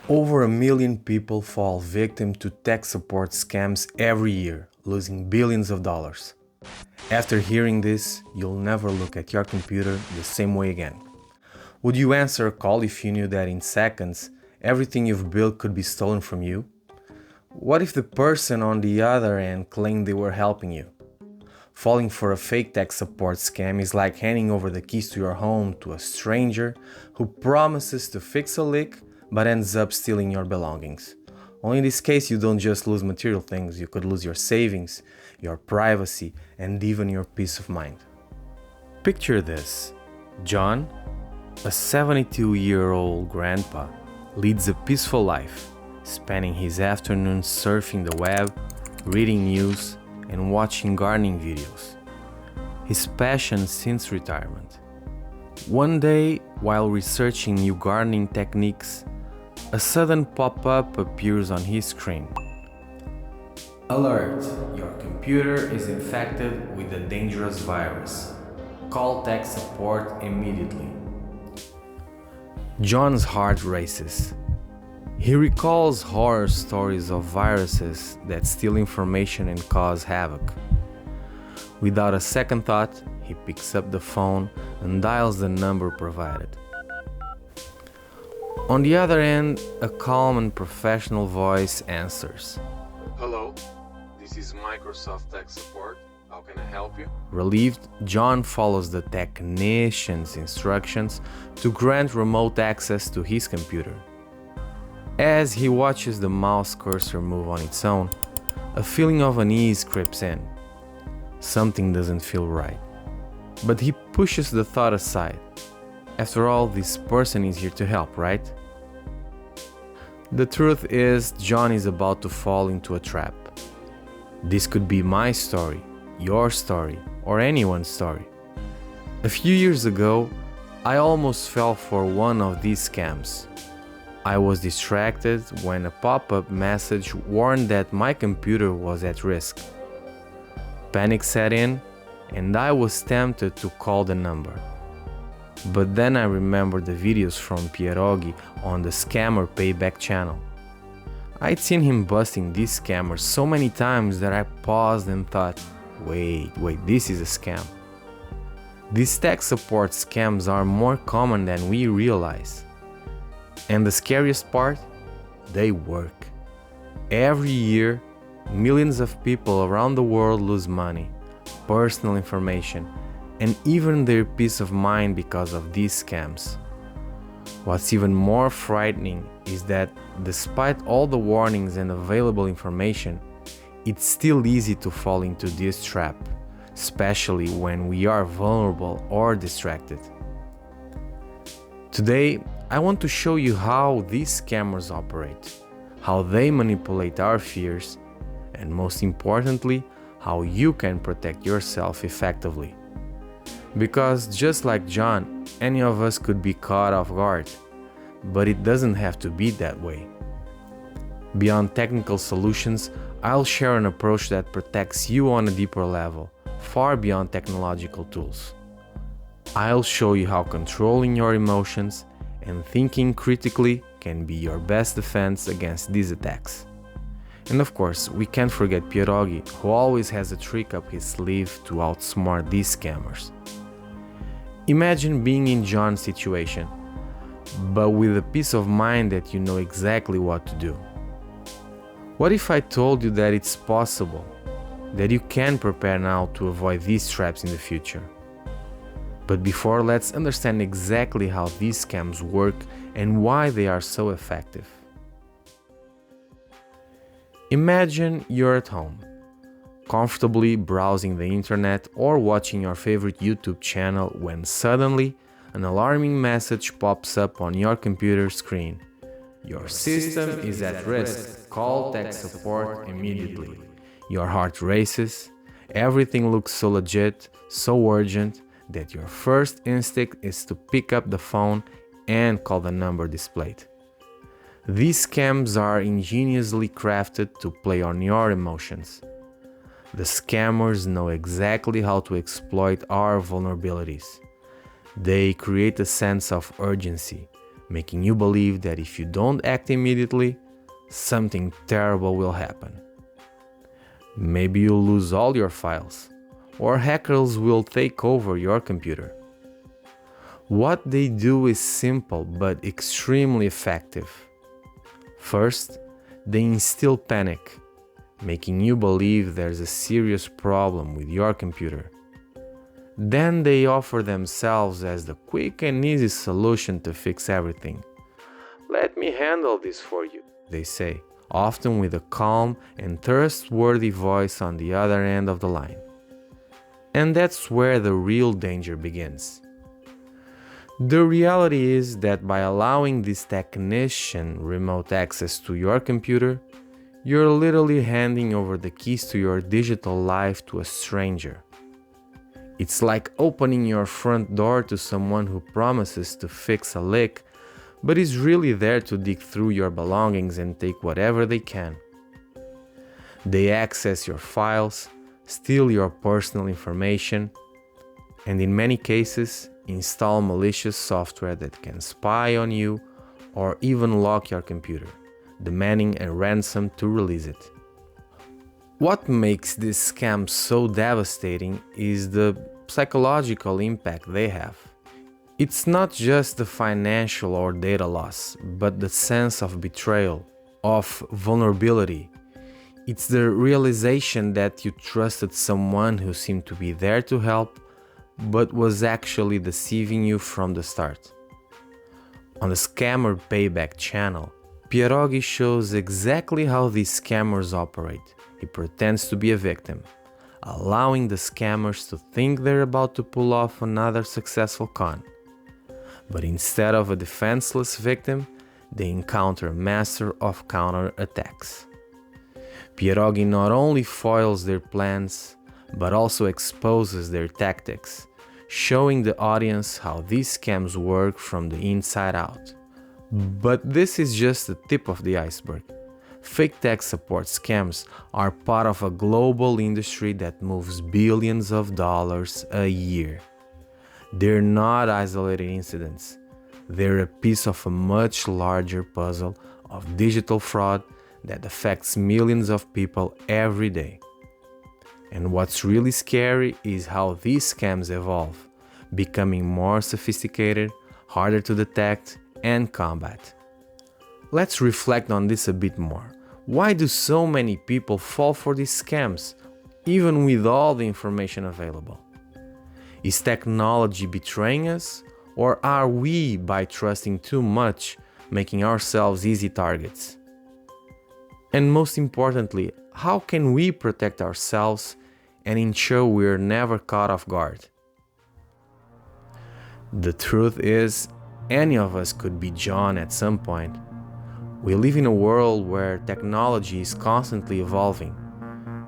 Over 1 million people fall victim to tech support scams every year, losing billions of dollars. After hearing this, you'll never look at your computer the same way again. Would you answer a call if you knew that in seconds, everything you've built could be stolen from you? What if the person on the other end claimed they were helping you? Falling for a fake tech support scam is like handing over the keys to your home to a stranger who promises to fix a leak but ends up stealing your belongings. Only in this case, you don't just lose material things, you could lose your savings, your privacy, and even your peace of mind. Picture this: John, a 72-year-old grandpa, leads a peaceful life, spending his afternoons surfing the web, reading news, and watching gardening videos. His passion since retirement. One day, while researching new gardening techniques, a sudden pop-up appears on his screen. Alert! Your computer is infected with a dangerous virus. Call tech support immediately. John's heart races. He recalls horror stories of viruses that steal information and cause havoc. Without a second thought, he picks up the phone and dials the number provided. On the other end, a calm and professional voice answers. Hello, this is Microsoft Tech Support. How can I help you? Relieved, John follows the technician's instructions to grant remote access to his computer. As he watches the mouse cursor move on its own, a feeling of unease creeps in. Something doesn't feel right. But he pushes the thought aside. After all, this person is here to help, right? The truth is, John is about to fall into a trap. This could be my story, your story, or anyone's story. A few years ago, I almost fell for one of these scams. I was distracted when a pop-up message warned that my computer was at risk. Panic set in, and I was tempted to call the number. But then I remembered the videos from Pierogi on the Scammer Payback channel. I'd seen him busting these scammers so many times that I paused and thought, wait, this is a scam. These tech support scams are more common than we realize. And the scariest part? They work. Every year, millions of people around the world lose money, personal information, and even their peace of mind because of these scams. What's even more frightening is that despite all the warnings and available information, it's still easy to fall into this trap, especially when we are vulnerable or distracted. Today, I want to show you how these scammers operate, how they manipulate our fears, and most importantly, how you can protect yourself effectively. Because just like John, any of us could be caught off guard, but it doesn't have to be that way. Beyond technical solutions, I'll share an approach that protects you on a deeper level, far beyond technological tools. I'll show you how controlling your emotions and thinking critically can be your best defense against these attacks. And of course, we can't forget Pierogi, who always has a trick up his sleeve to outsmart these scammers. Imagine being in John's situation, but with a peace of mind that you know exactly what to do. What if I told you that it's possible, that you can prepare now to avoid these traps in the future? But before, let's understand exactly how these scams work and why they are so effective. Imagine you're at home, comfortably browsing the internet or watching your favorite YouTube channel when suddenly an alarming message pops up on your computer screen. Your system is at risk. Call tech support immediately. Your heart races. Everything looks so legit, so urgent, that your first instinct is to pick up the phone and call the number displayed. These scams are ingeniously crafted to play on your emotions. The scammers know exactly how to exploit our vulnerabilities. They create a sense of urgency, making you believe that if you don't act immediately, something terrible will happen. Maybe you'll lose all your files, or hackers will take over your computer. What they do is simple but extremely effective. First, they instill panic, making you believe there's a serious problem with your computer. Then they offer themselves as the quick and easy solution to fix everything. "Let me handle this for you," they say, often with a calm and trustworthy voice on the other end of the line. And that's where the real danger begins. The reality is that by allowing this technician remote access to your computer, you're literally handing over the keys to your digital life to a stranger. It's like opening your front door to someone who promises to fix a leak, but is really there to dig through your belongings and take whatever they can. They access your files, steal your personal information, and in many cases, install malicious software that can spy on you or even lock your computer, demanding a ransom to release it. What makes this scam so devastating is the psychological impact they have. It's not just the financial or data loss, but the sense of betrayal, of vulnerability. It's the realization that you trusted someone who seemed to be there to help, but was actually deceiving you from the start. On the Scammer Payback channel, Pierogi shows exactly how these scammers operate. He pretends to be a victim, allowing the scammers to think they're about to pull off another successful con. But instead of a defenseless victim, they encounter a master of counterattacks. Pierogi not only foils their plans, but also exposes their tactics, showing the audience how these scams work from the inside out. But this is just the tip of the iceberg. Fake tech support scams are part of a global industry that moves billions of dollars a year. They're not isolated incidents. They're a piece of a much larger puzzle of digital fraud that affects millions of people every day. And what's really scary is how these scams evolve, becoming more sophisticated, harder to detect and combat. Let's reflect on this a bit more. Why do so many people fall for these scams, even with all the information available? Is technology betraying us, or are we, by trusting too much, making ourselves easy targets? And most importantly, how can we protect ourselves and ensure we're never caught off guard? The truth is, any of us could be John at some point. We live in a world where technology is constantly evolving,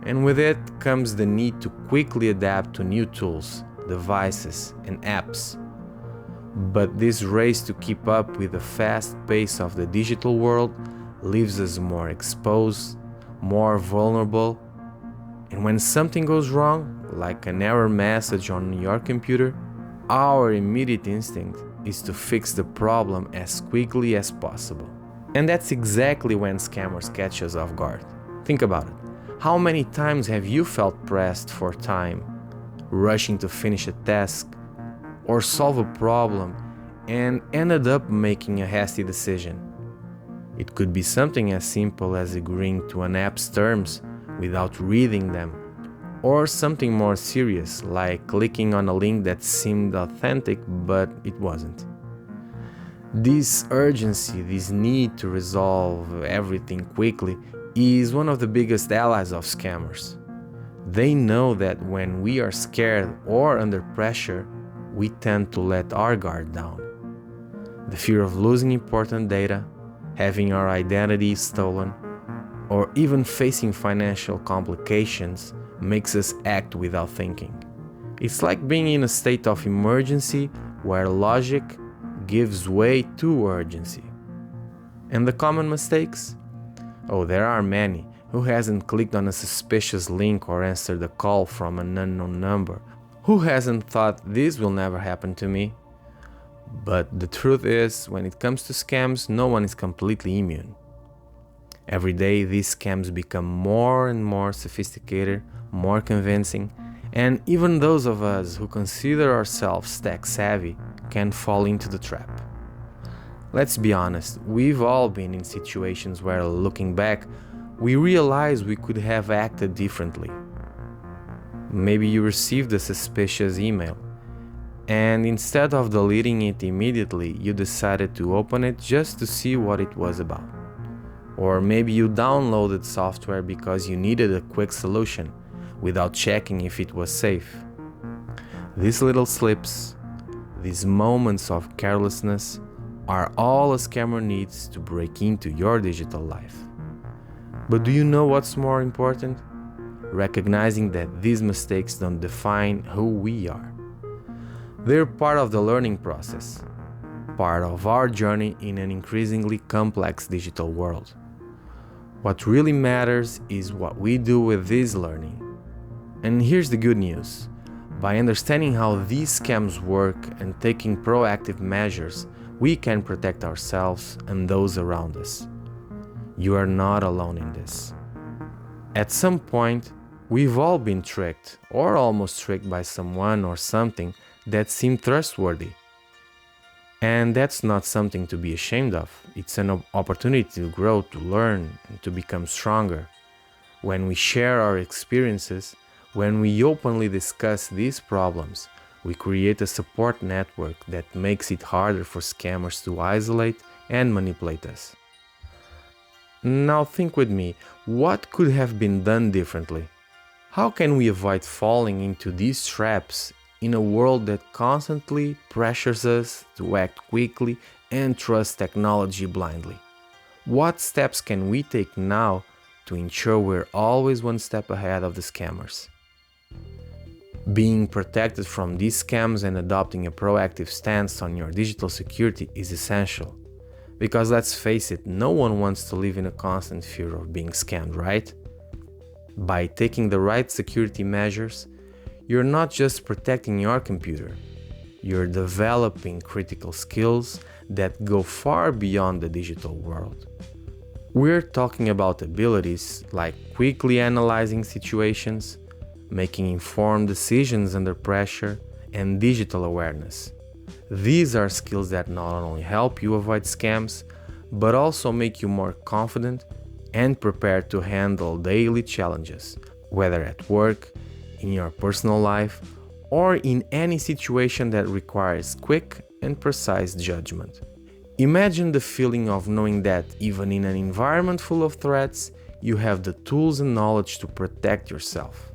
and with it comes the need to quickly adapt to new tools, devices, and apps. But this race to keep up with the fast pace of the digital world leaves us more exposed, more vulnerable, and when something goes wrong, like an error message on your computer, our immediate instinct is to fix the problem as quickly as possible. And that's exactly when scammers catch us off guard. Think about it. How many times have you felt pressed for time, rushing to finish a task or solve a problem, and ended up making a hasty decision? It could be something as simple as agreeing to an app's terms without reading them, or something more serious like clicking on a link that seemed authentic but it wasn't. This urgency, this need to resolve everything quickly, is one of the biggest allies of scammers. They know that when we are scared or under pressure, we tend to let our guard down. The fear of losing important data, having our identity stolen, or even facing financial complications makes us act without thinking. It's like being in a state of emergency where logic gives way to urgency. And the common mistakes? Oh, there are many. Who hasn't clicked on a suspicious link or answered a call from an unknown number? Who hasn't thought this will never happen to me? But the truth is, when it comes to scams, no one is completely immune. Every day, these scams become more and more sophisticated, more convincing, and even those of us who consider ourselves tech savvy can fall into the trap. Let's be honest, we've all been in situations where, looking back, we realize we could have acted differently. Maybe you received a suspicious email, and instead of deleting it immediately, you decided to open it just to see what it was about. Or maybe you downloaded software because you needed a quick solution without checking if it was safe. These little slips, these moments of carelessness, are all a scammer needs to break into your digital life. But do you know what's more important? Recognizing that these mistakes don't define who we are. They're part of the learning process, part of our journey in an increasingly complex digital world. What really matters is what we do with this learning. And here's the good news. By understanding how these scams work and taking proactive measures, we can protect ourselves and those around us. You are not alone in this. At some point, we've all been tricked or almost tricked by someone or something that seemed trustworthy. And that's not something to be ashamed of. It's an opportunity to grow, to learn, and to become stronger. When we share our experiences, when we openly discuss these problems, we create a support network that makes it harder for scammers to isolate and manipulate us. Now think with me, what could have been done differently? How can we avoid falling into these traps in a world that constantly pressures us to act quickly and trust technology blindly? What steps can we take now to ensure we're always one step ahead of the scammers? Being protected from these scams and adopting a proactive stance on your digital security is essential. Because let's face it, no one wants to live in a constant fear of being scammed, right? By taking the right security measures, you're not just protecting your computer, you're developing critical skills that go far beyond the digital world. We're talking about abilities like quickly analyzing situations, making informed decisions under pressure, and digital awareness. These are skills that not only help you avoid scams, but also make you more confident and prepared to handle daily challenges, whether at work, in your personal life, or in any situation that requires quick and precise judgment. Imagine the feeling of knowing that even in an environment full of threats, you have the tools and knowledge to protect yourself.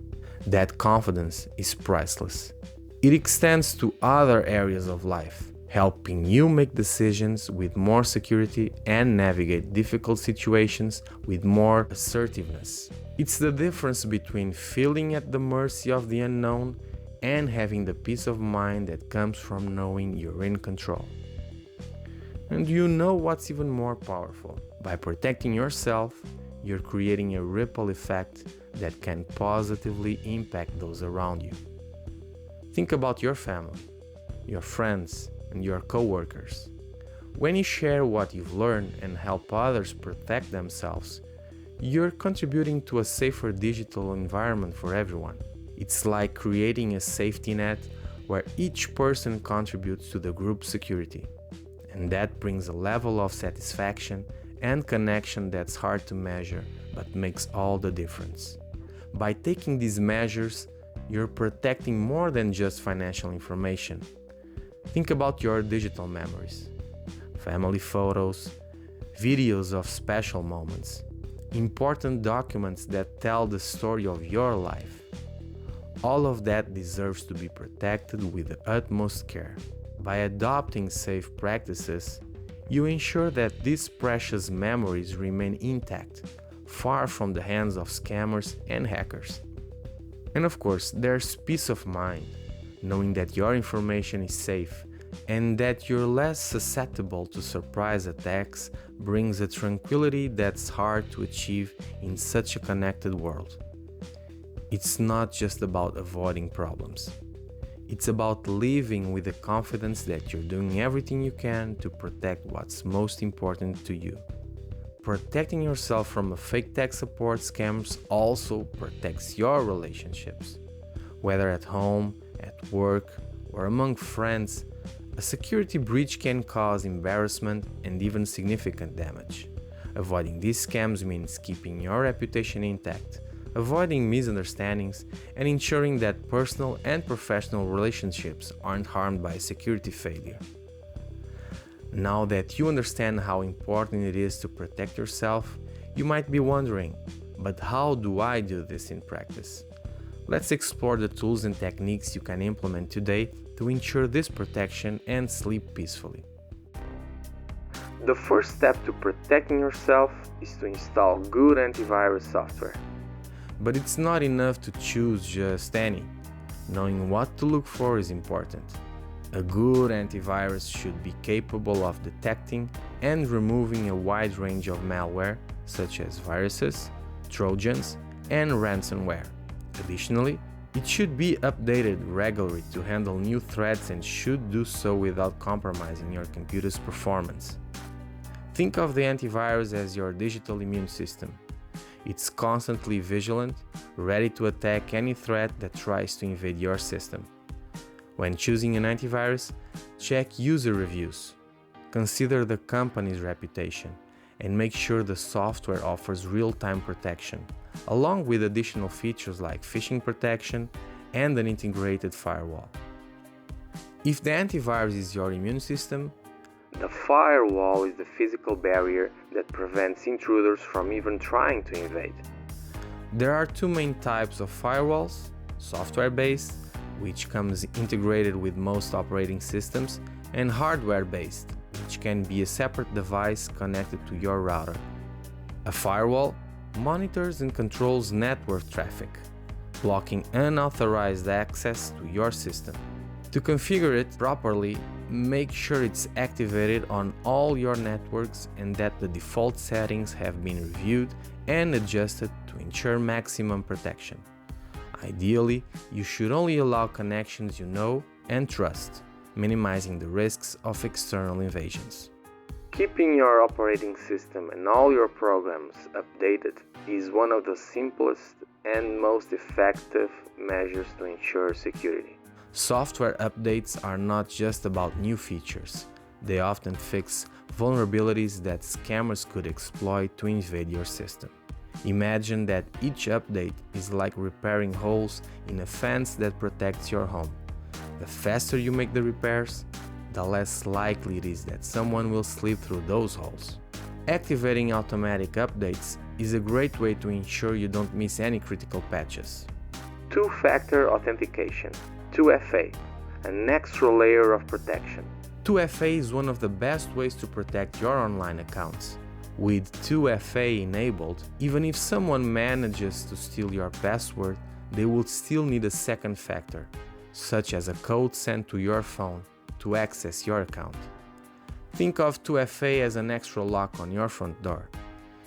That confidence is priceless. It extends to other areas of life, helping you make decisions with more security and navigate difficult situations with more assertiveness. It's the difference between feeling at the mercy of the unknown and having the peace of mind that comes from knowing you're in control. And you know what's even more powerful? By protecting yourself, you're creating a ripple effect that can positively impact those around you. Think about your family, your friends, and your co-workers. When you share what you've learned and help others protect themselves, you're contributing to a safer digital environment for everyone. It's like creating a safety net where each person contributes to the group's security. And that brings a level of satisfaction and connection that's hard to measure, but makes all the difference. By taking these measures, you're protecting more than just financial information. Think about your digital memories, family photos, videos of special moments, important documents that tell the story of your life. All of that deserves to be protected with the utmost care. By adopting safe practices, you ensure that these precious memories remain intact, far from the hands of scammers and hackers. And of course, there's peace of mind, knowing that your information is safe and that you're less susceptible to surprise attacks brings a tranquility that's hard to achieve in such a connected world. It's not just about avoiding problems. It's about living with the confidence that you're doing everything you can to protect what's most important to you. Protecting yourself from fake tech support scams also protects your relationships. Whether at home, at work, or among friends, a security breach can cause embarrassment and even significant damage. Avoiding these scams means keeping your reputation intact, avoiding misunderstandings, and ensuring that personal and professional relationships aren't harmed by security failure. Now that you understand how important it is to protect yourself, you might be wondering, but how do I do this in practice? Let's explore the tools and techniques you can implement today to ensure this protection and sleep peacefully. The first step to protecting yourself is to install good antivirus software. But it's not enough to choose just any. Knowing what to look for is important. A good antivirus should be capable of detecting and removing a wide range of malware, such as viruses, trojans, and ransomware. Additionally, it should be updated regularly to handle new threats and should do so without compromising your computer's performance. Think of the antivirus as your digital immune system. It's constantly vigilant, ready to attack any threat that tries to invade your system. When choosing an antivirus, check user reviews. Consider the company's reputation and make sure the software offers real-time protection, along with additional features like phishing protection and an integrated firewall. If the antivirus is your immune system, the firewall is the physical barrier that prevents intruders from even trying to invade. There are two main types of firewalls: software-based, which comes integrated with most operating systems, and hardware-based, which can be a separate device connected to your router. A firewall monitors and controls network traffic, blocking unauthorized access to your system. To configure it properly, make sure it's activated on all your networks and that the default settings have been reviewed and adjusted to ensure maximum protection. Ideally, you should only allow connections you know and trust, minimizing the risks of external invasions. Keeping your operating system and all your programs updated is one of the simplest and most effective measures to ensure security. Software updates are not just about new features. They often fix vulnerabilities that scammers could exploit to invade your system. Imagine that each update is like repairing holes in a fence that protects your home. The faster you make the repairs, the less likely it is that someone will slip through those holes. Activating automatic updates is a great way to ensure you don't miss any critical patches. Two-factor authentication, 2FA, an extra layer of protection. 2FA is one of the best ways to protect your online accounts. With 2FA enabled, even if someone manages to steal your password, they will still need a second factor, such as a code sent to your phone to access your account. Think of 2FA as an extra lock on your front door.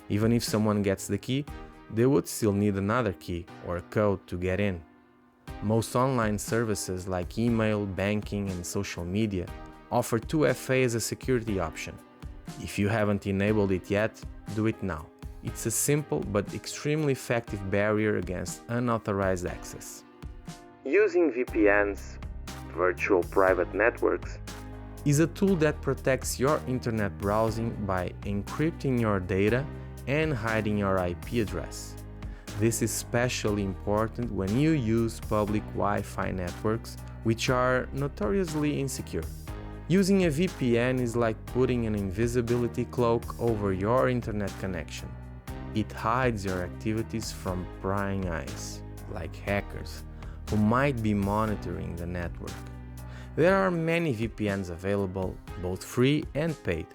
Even if someone gets the key, they would still need another key or a code to get in. Most online services like email, banking, and social media offer 2FA as a security option. If you haven't enabled it yet, do it now. It's a simple but extremely effective barrier against unauthorized access. Using VPNs, virtual private networks, is a tool that protects your internet browsing by encrypting your data and hiding your IP address. This is especially important when you use public Wi-Fi networks, which are notoriously insecure. Using a VPN is like putting an invisibility cloak over your internet connection. It hides your activities from prying eyes, like hackers, who might be monitoring the network. There are many VPNs available, both free and paid,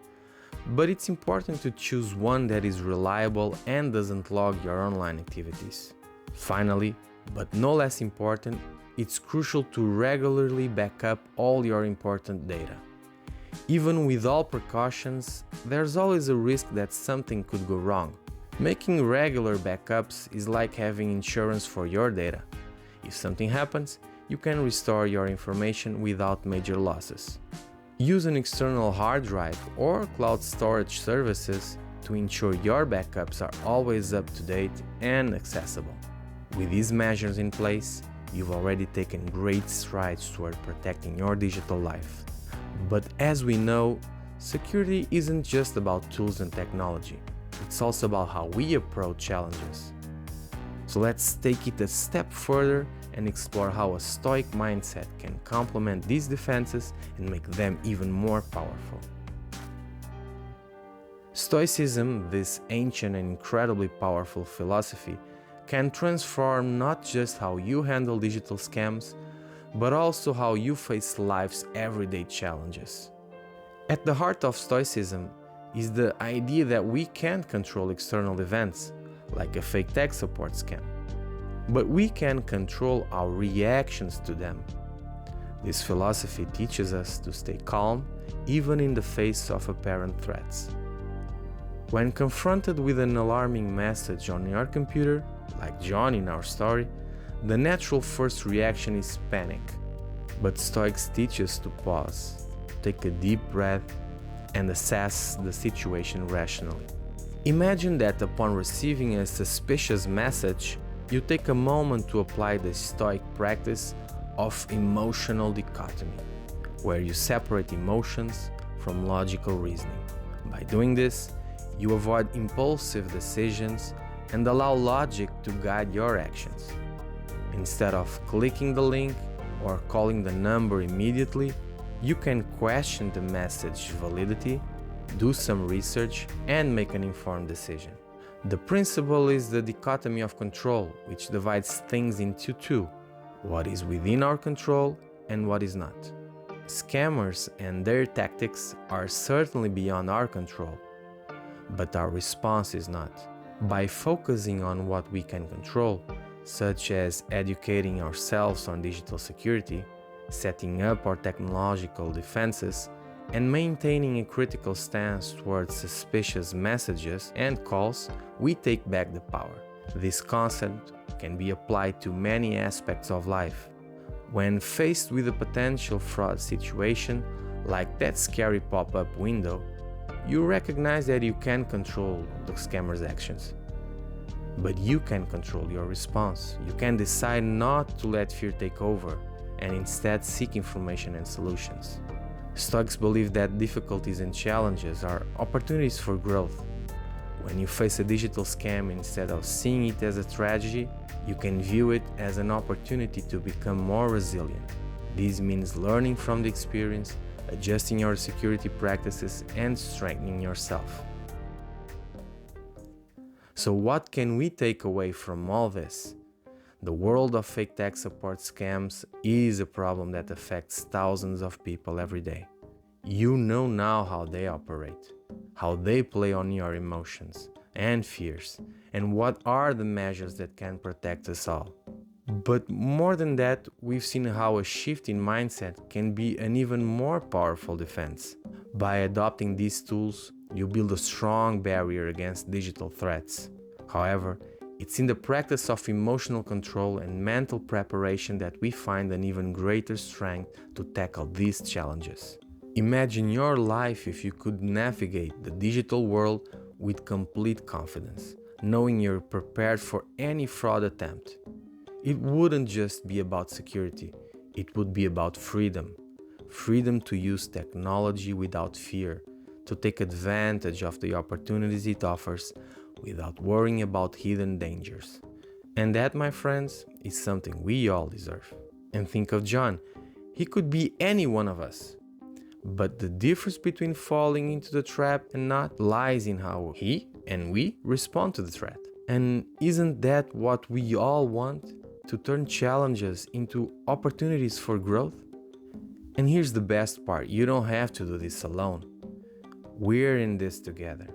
but it's important to choose one that is reliable and doesn't log your online activities. Finally, but no less important, it's crucial to regularly back up all your important data. Even with all precautions, there's always a risk that something could go wrong. Making regular backups is like having insurance for your data. If something happens, you can restore your information without major losses. Use an external hard drive or cloud storage services to ensure your backups are always up to date and accessible. With these measures in place, you've already taken great strides toward protecting your digital life. But as we know, security isn't just about tools and technology. It's also about how we approach challenges. So let's take it a step further and explore how a stoic mindset can complement these defenses and make them even more powerful. Stoicism, this ancient and incredibly powerful philosophy, can transform not just how you handle digital scams, but also how you face life's everyday challenges. At the heart of Stoicism is the idea that we can't control external events, like a fake tech support scam, but we can control our reactions to them. This philosophy teaches us to stay calm even in the face of apparent threats. When confronted with an alarming message on your computer, like John in our story, the natural first reaction is panic. But Stoics teach us to pause, take a deep breath, and assess the situation rationally. Imagine that upon receiving a suspicious message, you take a moment to apply the Stoic practice of emotional dichotomy, where you separate emotions from logical reasoning. By doing this, you avoid impulsive decisions and allow logic to guide your actions. Instead of clicking the link or calling the number immediately, you can question the message validity, do some research, and make an informed decision. The principle is the dichotomy of control, which divides things into two: what is within our control and what is not. Scammers and their tactics are certainly beyond our control, but our response is not. By focusing on what we can control, such as educating ourselves on digital security, setting up our technological defenses, and maintaining a critical stance towards suspicious messages and calls, we take back the power. This concept can be applied to many aspects of life. When faced with a potential fraud situation, like that scary pop-up window, you recognize that you can't control the scammer's actions. But you can control your response. You can decide not to let fear take over and instead seek information and solutions. Stoics believe that difficulties and challenges are opportunities for growth. When you face a digital scam, instead of seeing it as a tragedy, you can view it as an opportunity to become more resilient. This means learning from the experience, adjusting your security practices, and strengthening yourself. So what can we take away from all this? The world of fake tech support scams is a problem that affects thousands of people every day. You know now how they operate, how they play on your emotions and fears, and what are the measures that can protect us all. But more than that, we've seen how a shift in mindset can be an even more powerful defense. By adopting these tools, you build a strong barrier against digital threats. However, it's in the practice of emotional control and mental preparation that we find an even greater strength to tackle these challenges. Imagine your life if you could navigate the digital world with complete confidence, knowing you're prepared for any fraud attempt. It wouldn't just be about security, it would be about freedom. Freedom to use technology without fear, to take advantage of the opportunities it offers without worrying about hidden dangers. And that, my friends, is something we all deserve. And think of John. He could be any one of us. But the difference between falling into the trap and not lies in how he and we respond to the threat. And isn't that what we all want? To turn challenges into opportunities for growth? And here's the best part, you don't have to do this alone. We're in this together.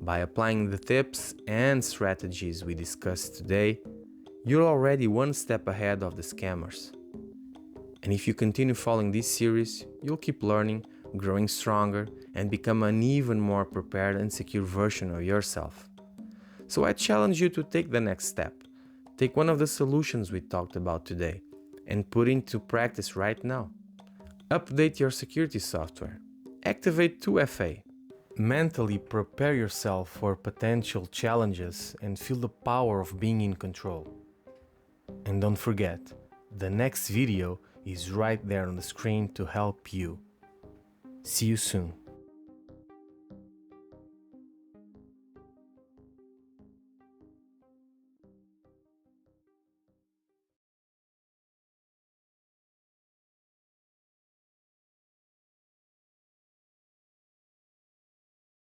By applying the tips and strategies we discussed today, you're already one step ahead of the scammers. And if you continue following this series, you'll keep learning, growing stronger, and become an even more prepared and secure version of yourself. So I challenge you to take the next step. Take one of the solutions we talked about today. and put into practice right now. Update your security software. Activate 2FA. Mentally prepare yourself for potential challenges and feel the power of being in control. And don't forget, the next video is right there on the screen to help you. See you soon.